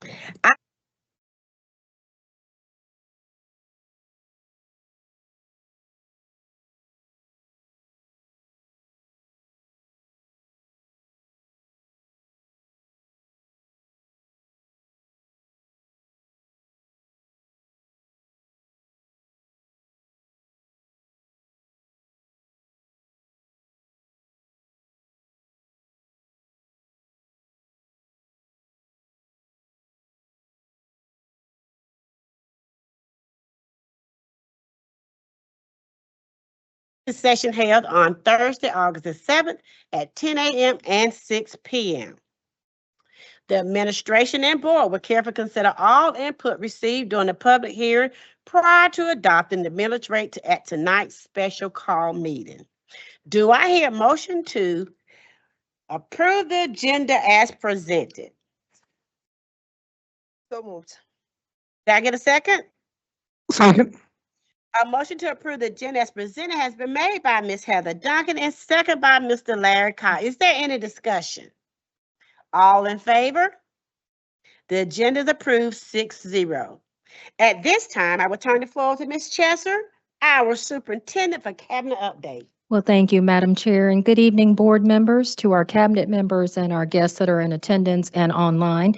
I, the session held on Thursday, August the 7th at 10 a.m. and 6 p.m. The administration and board will carefully consider all input received during the public hearing prior to adopting the millage rate at tonight's special call meeting. Do I hear a motion to approve the agenda as presented? So moved. Did I get a second? Second. A motion to approve the agenda as presented has been made by Ms. Heather Duncan and second by Mr. Larry Cott. Is there any discussion? All in favor? The agenda is approved 6-0. At this time, I will turn the floor to Ms. Chesser, our superintendent, for cabinet update. Well, thank you, Madam Chair, and good evening, board members, to our cabinet members and our guests that are in attendance and online.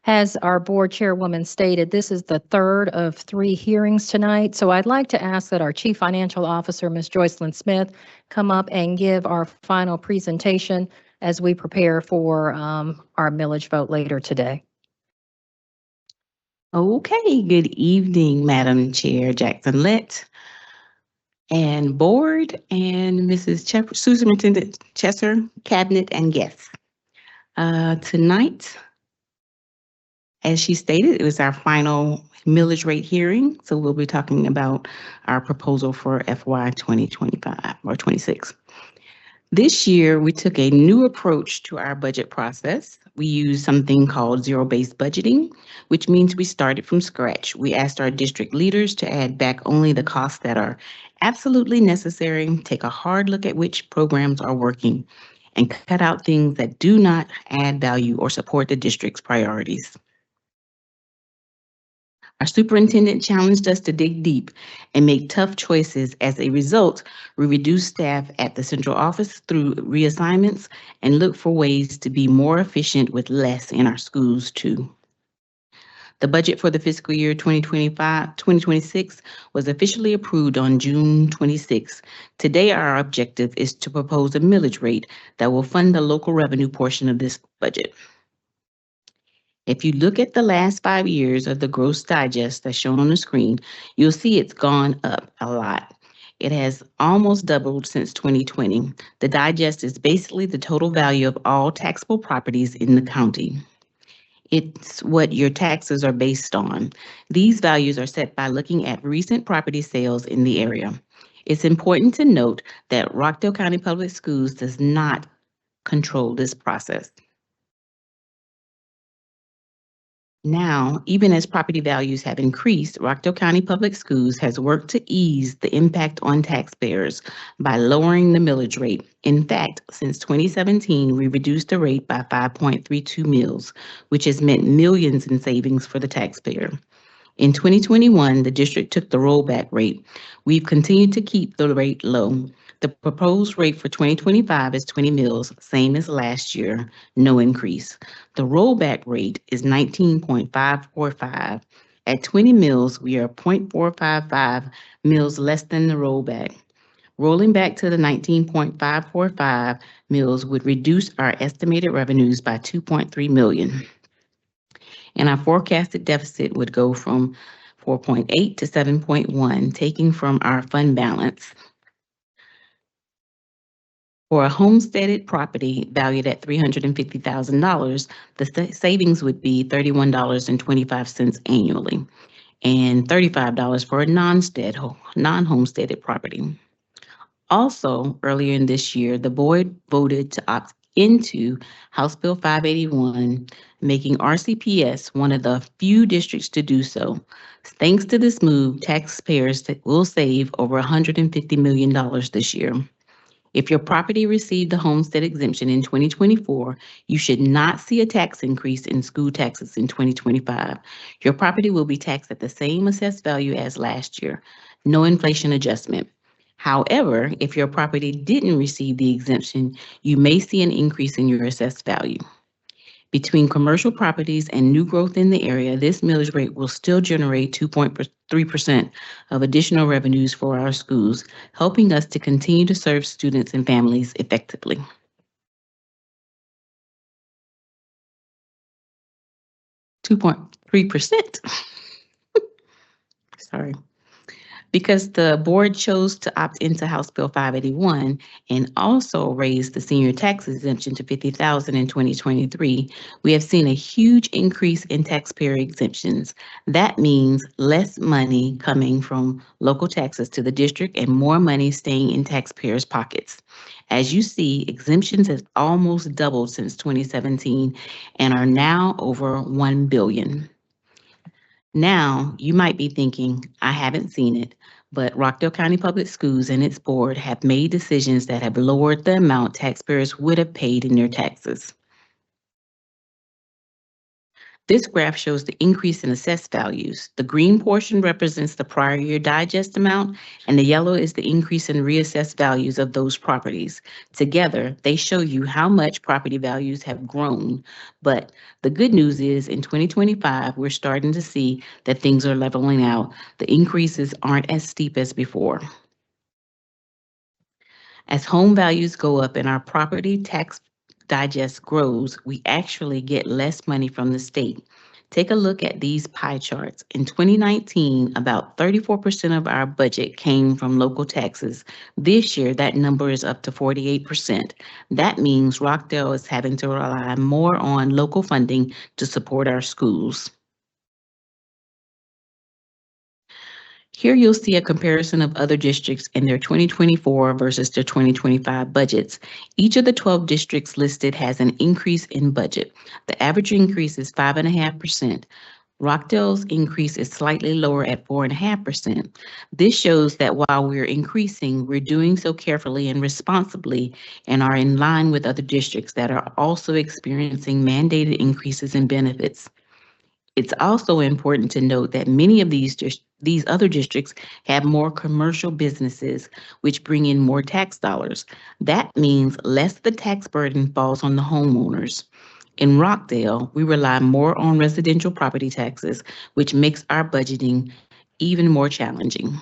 As our board chairwoman stated, this is the third of 3 hearings tonight, so I'd like to ask that our Chief Financial Officer, Ms. Joycelyn Smith, come up and give our final presentation as we prepare for our millage vote later today. Okay, good evening, Madam Chair Jackson-Lett and board and Superintendent Chesser, cabinet and guests. Tonight, as she stated, it was our final millage rate hearing, so we'll be talking about our proposal for FY 2025 or 26. This year, we took a new approach to our budget process. We used something called zero-based budgeting, which means we started from scratch. We asked our district leaders to add back only the costs that are absolutely necessary, take a hard look at which programs are working, and cut out things that do not add value or support the district's priorities. Our superintendent challenged us to dig deep and make tough choices. As a result, we reduced staff at the central office through reassignments and look for ways to be more efficient with less in our schools too. The budget for the fiscal year 2025-2026 was officially approved on June 26. Today, our objective is to propose a millage rate that will fund the local revenue portion of this budget. If you look at the last 5 years of the gross digest that's shown on the screen, you'll see it's gone up a lot. It has almost doubled since 2020. The digest is basically the total value of all taxable properties in the county. It's what your taxes are based on. These values are set by looking at recent property sales in the area. It's important to note that Rockdale County Public Schools does not control this process. Now, even as property values have increased, Rockdale County Public Schools has worked to ease the impact on taxpayers by lowering the millage rate. In fact, since 2017, we reduced the rate by 5.32 mills, which has meant millions in savings for the taxpayer. In 2021, the district took the rollback rate. We've continued to keep the rate low. The proposed rate for 2025 is 20 mills, same as last year, no increase. The rollback rate is 19.545. At 20 mills, we are 0.455 mills less than the rollback. Rolling back to the 19.545 mills would reduce our estimated revenues by 2.3 million. And our forecasted deficit would go from 4.8 to 7.1, taking from our fund balance. For a homesteaded property valued at $350,000, the savings would be $31.25 annually, and $35 for a non-homesteaded property. Also, earlier in this year, the board voted to opt into House Bill 581, making RCPS one of the few districts to do so. Thanks to this move, taxpayers will save over $150 million this year. If your property received the homestead exemption in 2024, you should not see a tax increase in school taxes in 2025. Your property will be taxed at the same assessed value as last year, no inflation adjustment. However, if your property didn't receive the exemption, you may see an increase in your assessed value. Between commercial properties and new growth in the area, this millage rate will still generate 2.3% of additional revenues for our schools, helping us to continue to serve students and families effectively. $2.3%. Sorry. Because the board chose to opt into House Bill 581 and also raised the senior tax exemption to $50,000 in 2023, we have seen a huge increase in taxpayer exemptions. That means less money coming from local taxes to the district and more money staying in taxpayers' pockets. As you see, exemptions have almost doubled since 2017 and are now over $1 billion. Now, you might be thinking, I haven't seen it, but Rockdale County Public Schools and its board have made decisions that have lowered the amount taxpayers would have paid in their taxes. This graph shows the increase in assessed values. The green portion represents the prior year digest amount, and the yellow is the increase in reassessed values of those properties. Together, they show you how much property values have grown. But the good news is in 2025, we're starting to see that things are leveling out. The increases aren't as steep as before. As home values go up and our property tax digest grows, we actually get less money from the state. Take a look at these pie charts. In 2019, about 34% of our budget came from local taxes. This year, that number is up to 48%. That means Rockdale is having to rely more on local funding to support our schools. Here you'll see a comparison of other districts in their 2024 versus their 2025 budgets. Each of the 12 districts listed has an increase in budget. The average increase is 5.5%. Rockdale's increase is slightly lower at 4.5%. This shows that while we're increasing, we're doing so carefully and responsibly and are in line with other districts that are also experiencing mandated increases in benefits. It's also important to note that many of these other districts have more commercial businesses, which bring in more tax dollars. That means less of the tax burden falls on the homeowners. In Rockdale, we rely more on residential property taxes, which makes our budgeting even more challenging.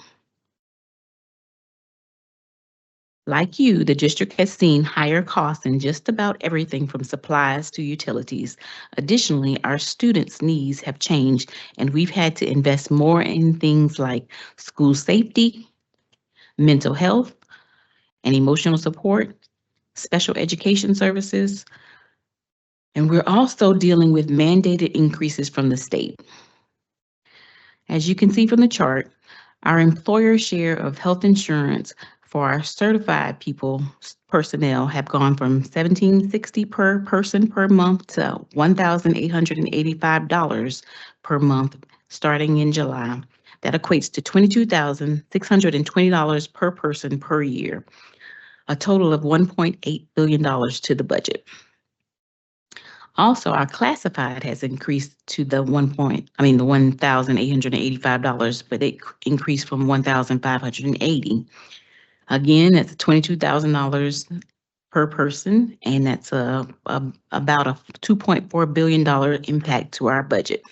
Like you, the district has seen higher costs in just about everything from supplies to utilities. Additionally, our students' needs have changed, and we've had to invest more in things like school safety, mental health, and emotional support, special education services, and we're also dealing with mandated increases from the state. As you can see from the chart, our employer share of health insurance for our certified personnel have gone from $1,760 per person per month to $1,885 per month starting in July. That equates to $22,620 per person per year, a total of $1.8 billion to the budget. Also, our classified has increased to the $1,885, but it increased from $1,580. Again, that's $22,000 per person, and that's about a $2.4 billion impact to our budget.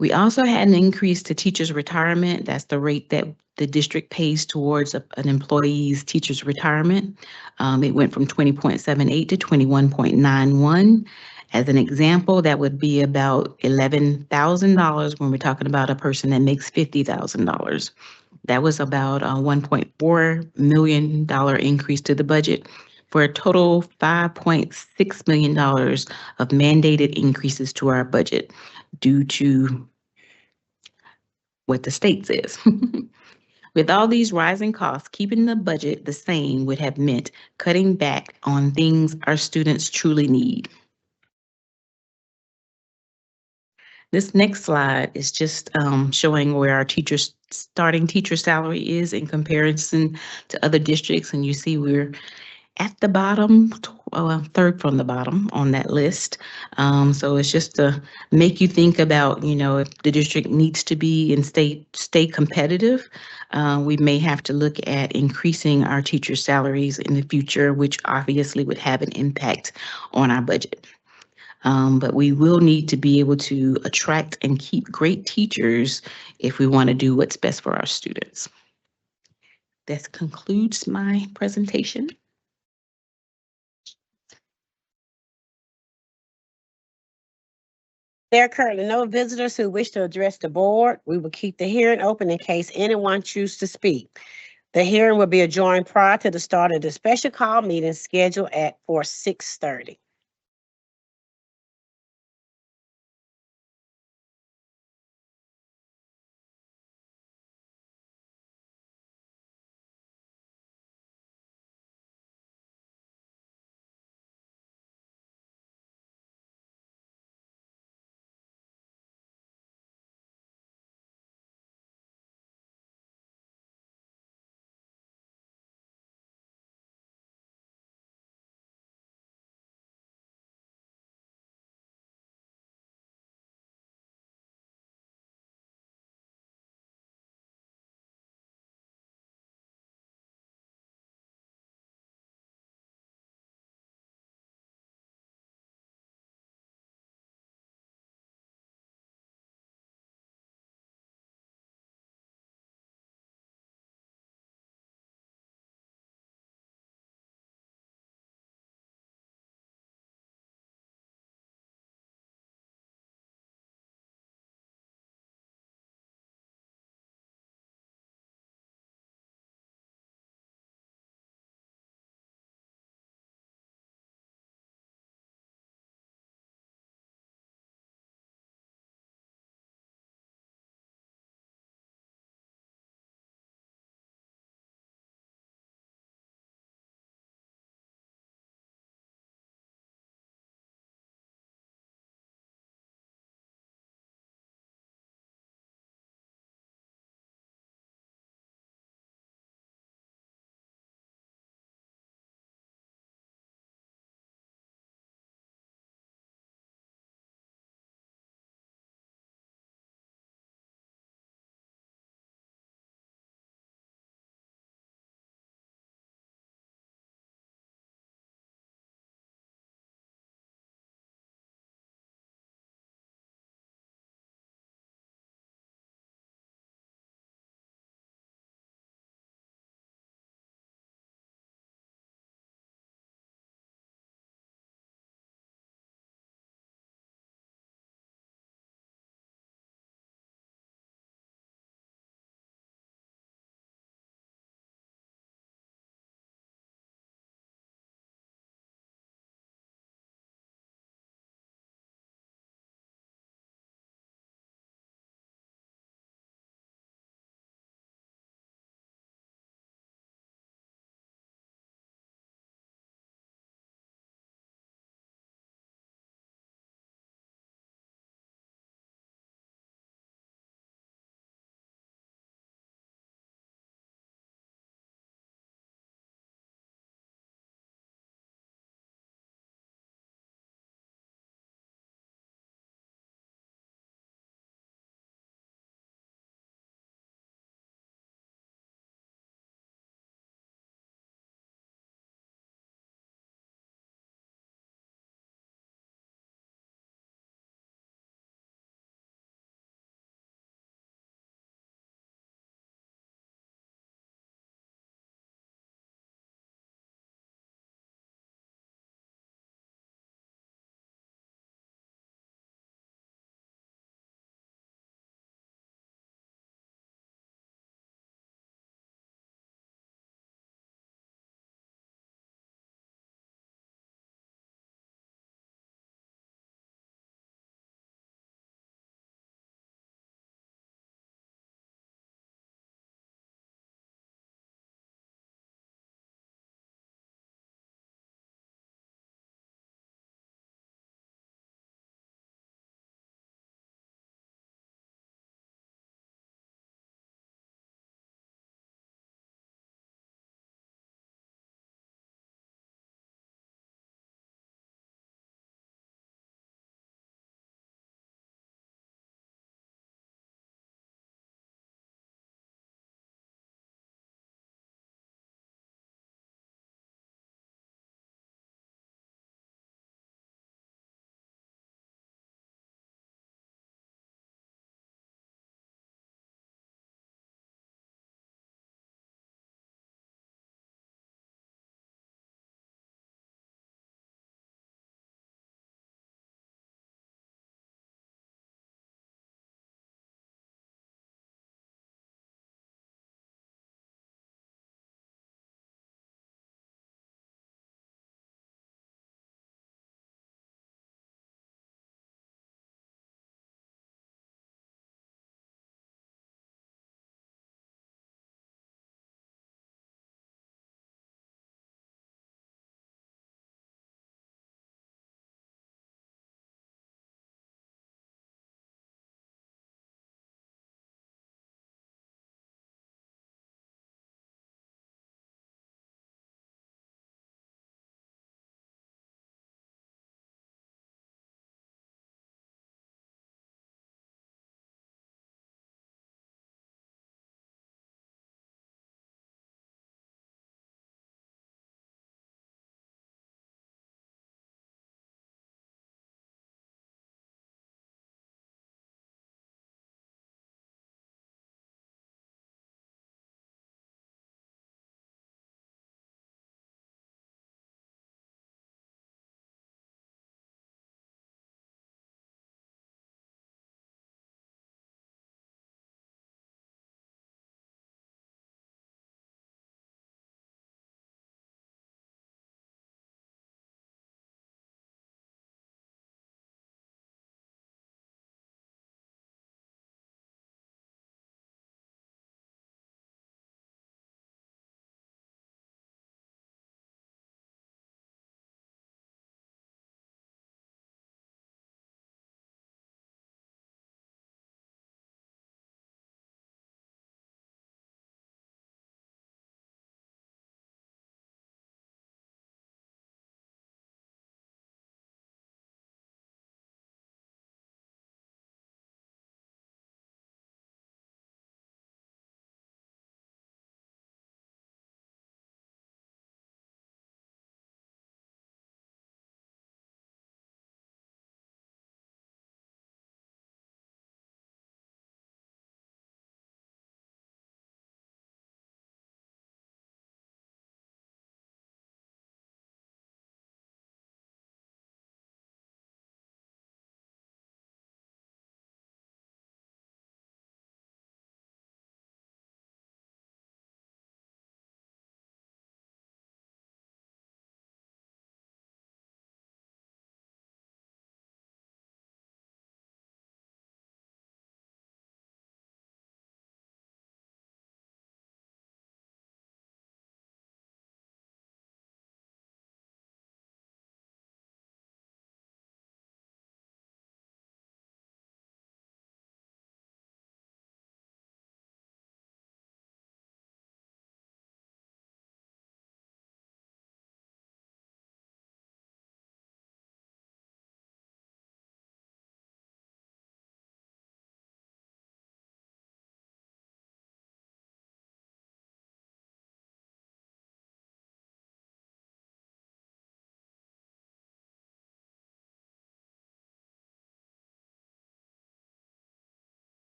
We also had an increase to teachers' retirement. That's the rate that the district pays towards an employee's teacher's retirement. It went from 20.78 to 21.91. As an example, that would be about $11,000 when we're talking about a person that makes $50,000. That was about a $1.4 million increase to the budget for a total $5.6 million of mandated increases to our budget due to what the state says. With all these rising costs, keeping the budget the same would have meant cutting back on things our students truly need. This next slide is just showing where our starting teacher salary is in comparison to other districts. And you see we're at the bottom, third from the bottom on that list. So it's just to make you think about, if the district needs to be and stay competitive, we may have to look at increasing our teacher salaries in the future, which obviously would have an impact on our budget. But we will need to be able to attract and keep great teachers if we want to do what's best for our students. That concludes my presentation. There are currently no visitors who wish to address the board. We will keep the hearing open in case anyone chooses to speak. The hearing will be adjourned prior to the start of the special call meeting scheduled for 6:30.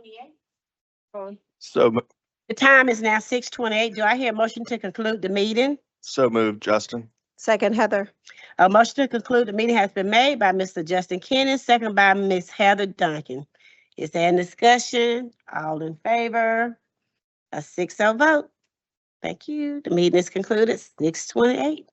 6:28. So, The time is now 6:28. Do I hear a motion to conclude the meeting? so moved, Justin. Second, Heather. A motion to conclude the meeting has been made by Mr. Justin Kennis, second by Ms. Heather Duncan. Is there any discussion? All in favor? A 6-0 vote. Thank you. The meeting is concluded, 6:28.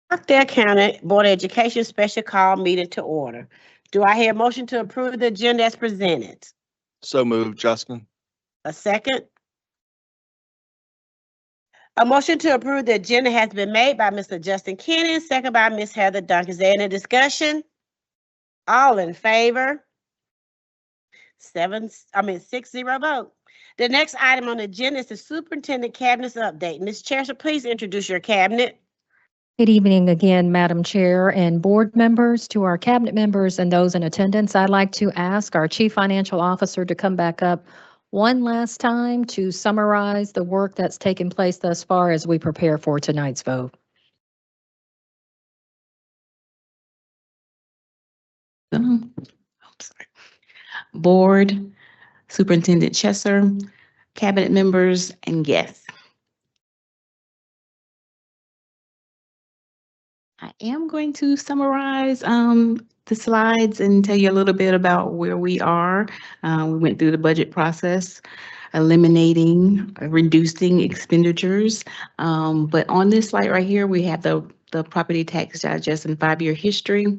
Rockdale County Board of Education special call meeting to order. Do I hear a motion to approve the agenda as presented? So moved, Justin. A second? A motion to approve the agenda has been made by Mr. Justin Kenny, second by Ms. Heather Duncan. Is there any discussion? All in favor? 6-0 vote. The next item on the agenda is the superintendent cabinet's update. Ms. Chair, please introduce your cabinet. Good evening again, Madam Chair and board members. To our cabinet members and those in attendance, I'd like to ask our Chief Financial Officer to come back up one last time to summarize the work that's taken place thus far as we prepare for tonight's vote. Board, Superintendent Chesser, cabinet members, and guests. I am going to summarize the slides and tell you a little bit about where we are. We went through the budget process, eliminating, reducing expenditures. But on this slide right here, we have the property tax digest and 5-year history.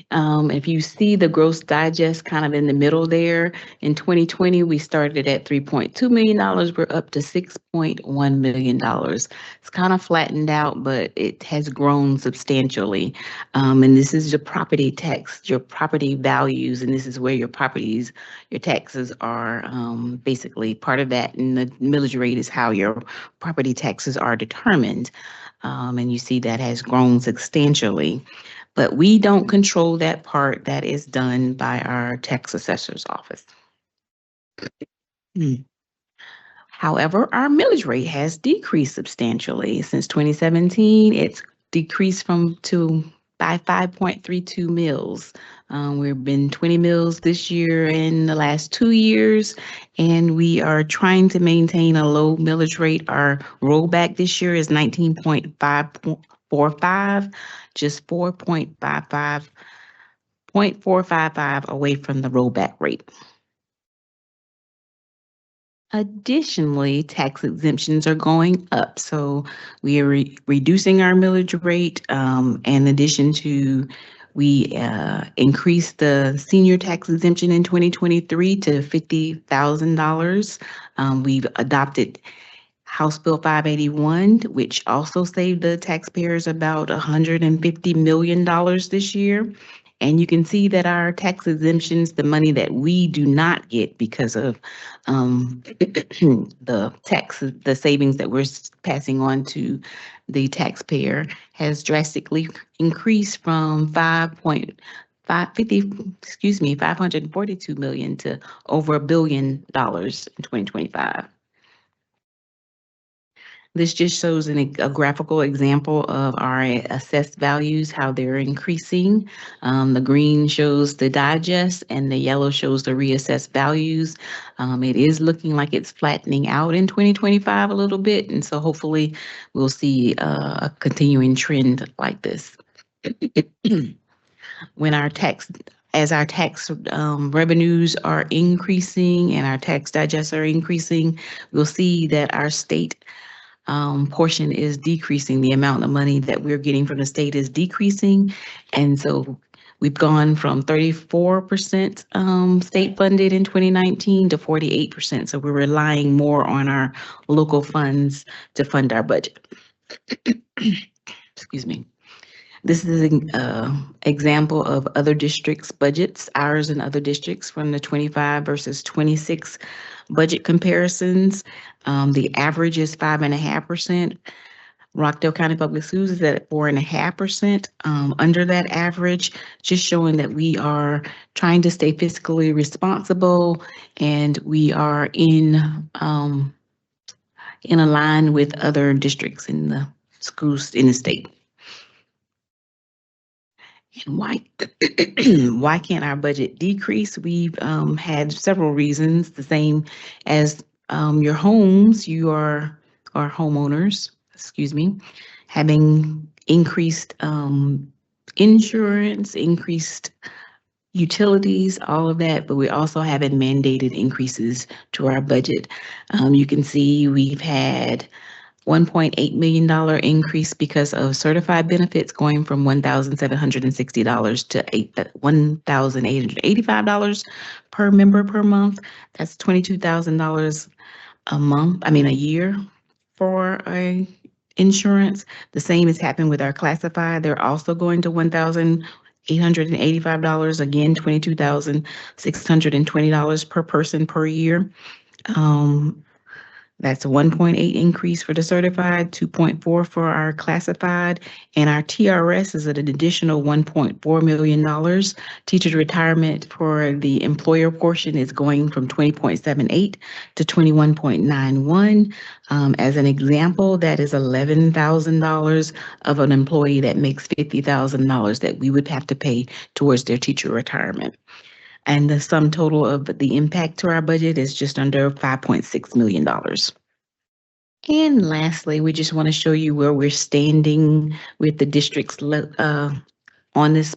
If you see the gross digest kind of in the middle there, in 2020, we started at $3.2 million. We're up to $6.1 million. It's kind of flattened out, but it has grown substantially. And this is your property tax, your property values, and this is where your taxes are basically part of that. And the millage rate is how your property taxes are determined. And you see that has grown substantially. But we don't control that part. That is done by our tax assessor's office. However, our millage rate has decreased substantially. Since 2017, it's decreased by 5.32 mills. We've been 20 mills this year in the last 2 years, and we are trying to maintain a low millage rate. Our rollback this year is 19.545, just 0.455 away from the rollback rate. Additionally, tax exemptions are going up. So we are reducing our millage rate. In addition to, we increased the senior tax exemption in 2023 to $50,000. We've adopted House Bill 581, which also saved the taxpayers about $150 million this year. And you can see that our tax exemptions, the money that we do not get because of the savings that we're passing on to the taxpayer, has drastically increased from 542 million to over $1 billion in 2025. This just shows a graphical example of our assessed values, how they're increasing. The green shows the digest and the yellow shows the reassessed values. It is looking like it's flattening out in 2025 a little bit, and so hopefully we'll see a continuing trend like this. When our tax revenues are increasing and our tax digests are increasing, we'll see that our state portion is decreasing. The amount of money that we're getting from the state is decreasing. And so we've gone from 34% state funded in 2019 to 48%. So we're relying more on our local funds to fund our budget. Excuse me. This is an example of other districts' budgets, ours and other districts from the 25 versus 26 budget comparisons. The average is 5.5%. Rockdale County Public Schools is at 4.5%, under that average, just showing that we are trying to stay fiscally responsible and we are in a line with other districts in the schools in the state. And why can't our budget decrease? We've had several reasons, the same as your homes, you are homeowners, excuse me, having increased insurance, increased utilities, all of that, but we also haven't mandated increases to our budget. You can see we've had $1.8 million increase because of certified benefits going from $1,760 to $1,885 per member per month. That's $22,000 a year for insurance. The same has happened with our classified. They're also going to $1,885, again, $22,620 per person per year. That's a 1.8 increase for the certified, 2.4 for our classified, and our TRS is at an additional $1.4 million. Teacher retirement for the employer portion is going from 20.78 to 21.91. As an example, that is $11,000 of an employee that makes $50,000 that we would have to pay towards their teacher retirement. And the sum total of the impact to our budget is just under $5.6 million. And lastly, we just want to show you where we're standing with the districts on this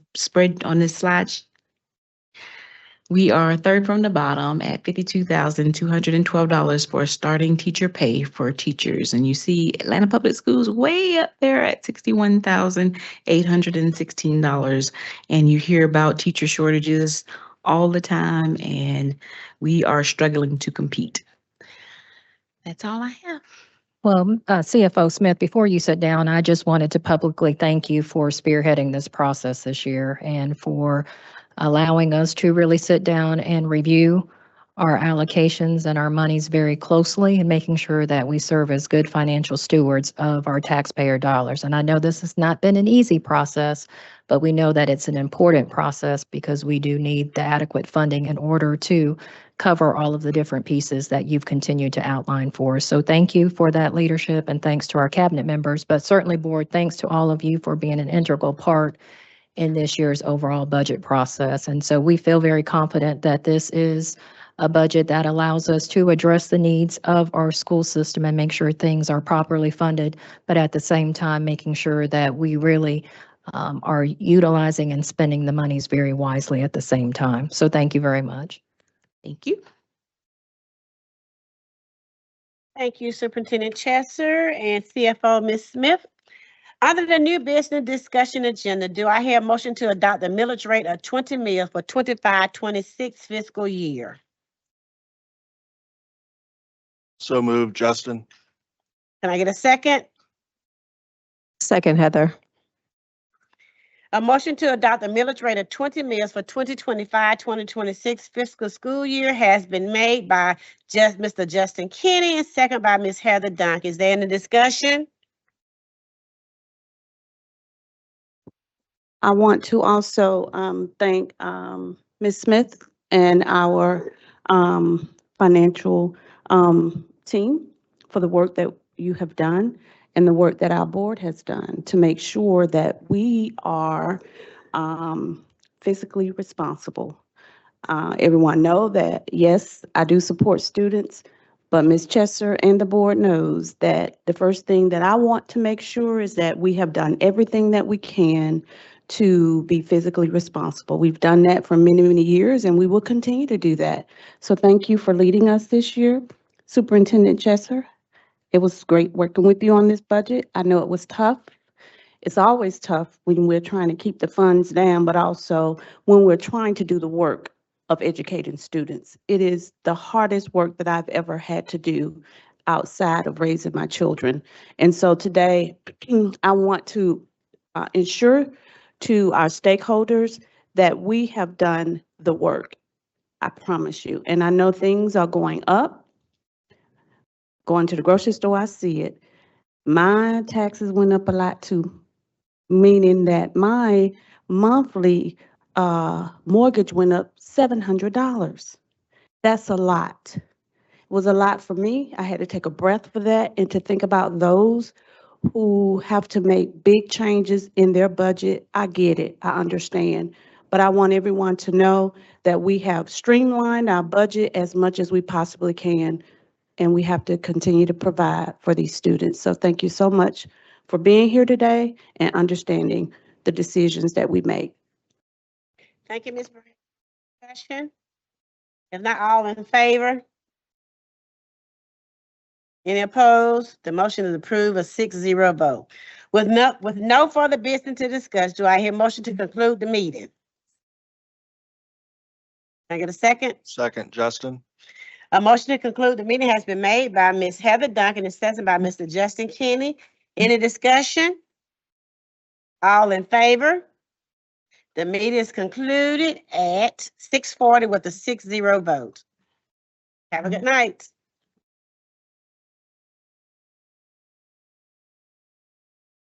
slide. We are third from the bottom at $52,212 for starting teacher pay for teachers. And you see Atlanta Public Schools way up there at $61,816. And you hear about teacher shortages all the time, and we are struggling to compete. That's all I have. Well, CFO Smith, before you sit down, I just wanted to publicly thank you for spearheading this process this year and for allowing us to really sit down and review our allocations and our monies very closely and making sure that we serve as good financial stewards of our taxpayer dollars. And I know this has not been an easy process, but we know that it's an important process because we do need the adequate funding in order to cover all of the different pieces that you've continued to outline for us. So thank you for that leadership, and thanks to our cabinet members, but certainly board, thanks to all of you for being an integral part in this year's overall budget process. And so we feel very confident that this is a budget that allows us to address the needs of our school system and make sure things are properly funded, but at the same time, making sure that we really are utilizing and spending the monies very wisely at the same time. So thank you very much. Thank you. Thank you, Superintendent Chesser and CFO Ms. Smith. Under the new business discussion agenda, do I hear a motion to adopt the millage rate of 20 mil for 25-26 fiscal year? So moved, Justin. Can I get a second? Second, Heather. A motion to adopt the millage rate of 20 mils for 2025-2026 fiscal school year has been made by Mr. Justin Kenny and second by Ms. Heather Dunk. Is there any discussion? I want to also thank Ms. Smith and our financial team for the work that you have done and the work that our board has done to make sure that we are fiscally responsible. Everyone know that, yes, I do support students, but Ms. Chester and the board knows that the first thing that I want to make sure is that we have done everything that we can to be physically responsible. We've done that for many, many years, and we will continue to do that. So thank you for leading us this year, Superintendent Chester. It was great working with you on this budget. I know it was tough. It's always tough when we're trying to keep the funds down, but also when we're trying to do the work of educating students. It is the hardest work that I've ever had to do outside of raising my children. And so today, I want to ensure to our stakeholders that we have done the work. I promise you. And I know things are going up. Going to the grocery store, I see it. My taxes went up a lot too, meaning that my monthly mortgage went up $700. That's a lot. It was a lot for me. I had to take a breath for that and to think about those who have to make big changes in their budget. I get it. I understand. But I want everyone to know that we have streamlined our budget as much as we possibly can, and we have to continue to provide for these students. So thank you so much for being here today and understanding the decisions that we make. Thank you, Ms. Brown. Discussion? If not, all in favor? Any opposed? The motion is approved, a 6-0 vote. With no further business to discuss, do I hear motion to conclude the meeting? Can I get a second? Second, Justin. A motion to conclude the meeting has been made by Ms. Heather Duncan and seconded by Mr. Justin Kenny. Any discussion? All in favor? The meeting is concluded at 6:40 with a 6-0 vote. Have a good night.